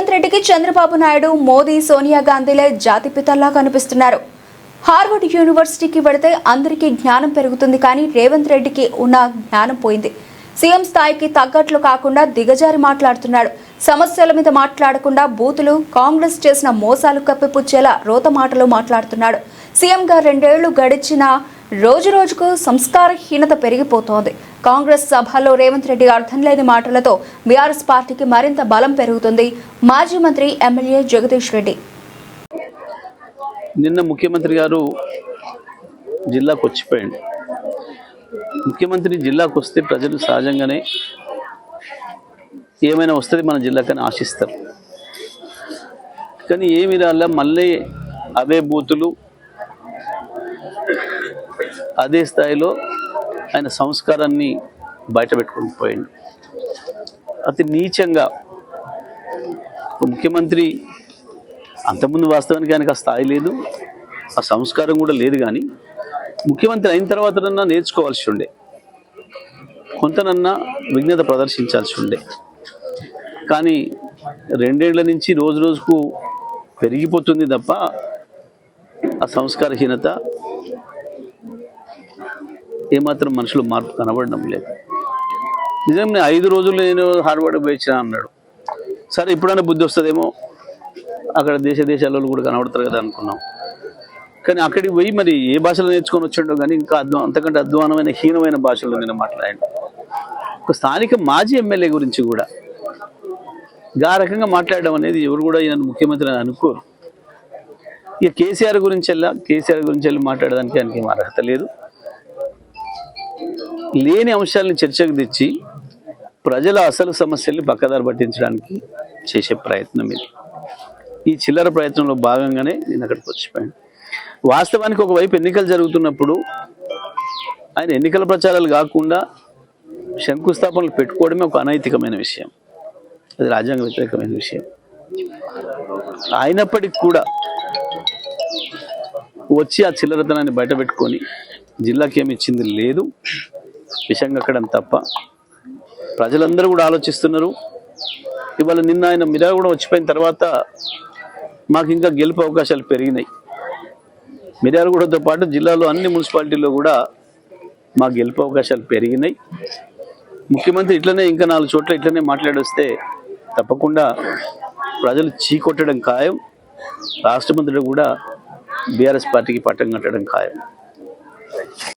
రేవంత్ రెడ్డికి చంద్రబాబు నాయుడు, మోదీ, సోనియా గాంధీలే జాతిపితల్లా కనిపిస్తున్నారు. హార్వర్డ్ యూనివర్సిటీకి వెళితే అందరికీ జ్ఞానం పెరుగుతుంది, కానీ రేవంత్ రెడ్డికి ఉన్న జ్ఞానం పోయింది. సీఎం స్థాయికి తగ్గట్లు కాకుండా దిగజారి మాట్లాడుతున్నాడు. సమస్యల మీద మాట్లాడకుండా బూతులు, కాంగ్రెస్ చేసిన మోసాలు కప్పిపుచ్చేలా రోత మాటలు మాట్లాడుతున్నాడు. సీఎంగా 2 ఏళ్లు గడిచిన రోజుకు సంస్కారహీనత పెరిగిపోతోంది. కాంగ్రెస్ సభలో రేవంత్ రెడ్డి అర్థం లేని మాటలతో బీఆర్ఎస్ పార్టీకి మరింత బలం పెరుగుతుంది. మాజీ మంత్రి ఎమ్మెల్యే జగదీష్ రెడ్డి నిన్న ముఖ్యమంత్రి గారు జిల్లాకు వచ్చిపోయింది. ముఖ్యమంత్రి జిల్లాకు వస్తే ప్రజలు సహజంగానే ఏమైనా వస్తుంది మన జిల్లాకని ఆశిస్తారు. కానీ ఏమి రాళ్ళ మళ్ళీ అవే బూతులు, అదే స్థాయిలో ఆయన సంస్కారాన్ని బయటపెట్టుకుని పోయింది. అతి నీచంగా ముఖ్యమంత్రి అంతకుముందు వాస్తవానికి ఆయనకు ఆ స్థాయి లేదు, ఆ సంస్కారం కూడా లేదు. కానీ ముఖ్యమంత్రి అయిన తర్వాతనన్నా నేర్చుకోవాల్సి ఉండే, కొంతనన్నా విజ్ఞత ప్రదర్శించాల్సి ఉండే. కానీ 2 ఏళ్ల నుంచి రోజుకు పెరిగిపోతుంది తప్ప ఆ సంస్కారహీనత ఏమాత్రం మనుషులు మార్పు కనబడడం లేదు. నిజంగా 5 రోజులు నేను హార్వర్డ్ పోయించిన అన్నాడు. సరే, ఇప్పుడైనా బుద్ధి వస్తుందేమో, అక్కడ దేశాలలో కూడా కనబడతారు కదా అనుకున్నాం. కానీ అక్కడికి పోయి మరి ఏ భాషలో నేర్చుకొని వచ్చిండో కానీ ఇంకా అంతకంటే అధ్వానమైన, హీనమైన భాషలో నేను మాట్లాడాను. ఒక స్థానిక మాజీ ఎమ్మెల్యే గురించి కూడా ఆ రకంగా మాట్లాడడం అనేది ఎవరు కూడా ఈయన ముఖ్యమంత్రి అని అనుకోరు. ఇక కేసీఆర్ గురించి వెళ్ళి మాట్లాడడానికి ఆయనకి ఏం అర్హత లేదు. లేని అంశాలను చర్చకు తెచ్చి ప్రజల అసలు సమస్యల్ని పక్కదారి పట్టించడానికి చేసే ప్రయత్నం ఇది. ఈ చిల్లర ప్రయత్నంలో భాగంగానే నేను అక్కడికి వచ్చిపోయాను. వాస్తవానికి ఒకవైపు ఎన్నికలు జరుగుతున్నప్పుడు ఆయన ఎన్నికల ప్రచారాలు కాకుండా శంకుస్థాపనలు పెట్టుకోవడమే ఒక అనైతికమైన విషయం, అది రాజ్యాంగ వ్యతిరేకమైన విషయం. అయినప్పటికీ కూడా వచ్చి ఆ చిల్లరతనాన్ని బయట పెట్టుకొని జిల్లాకి ఏమి ఇచ్చింది లేదు, విషంగా అక్కడం తప్ప. ప్రజలందరూ కూడా ఆలోచిస్తున్నారు. ఇవాళ నిన్న ఆయన మిరా కూడా వచ్చిపోయిన తర్వాత మాకు ఇంకా గెలుపు అవకాశాలు పెరిగినాయి. మిర్యాలగూడతో పాటు జిల్లాలో అన్ని మున్సిపాలిటీల్లో కూడా మా గెలుపు అవకాశాలు పెరిగినాయి. ముఖ్యమంత్రి ఇట్లనే ఇంకా 4 చోట్ల ఇట్లనే మాట్లాడొస్తే తప్పకుండా ప్రజలు చీకొట్టడం ఖాయం. రాష్ట్ర మంత్రులు కూడా బీఆర్ఎస్ పార్టీకి పట్టం కట్టడం ఖాయం.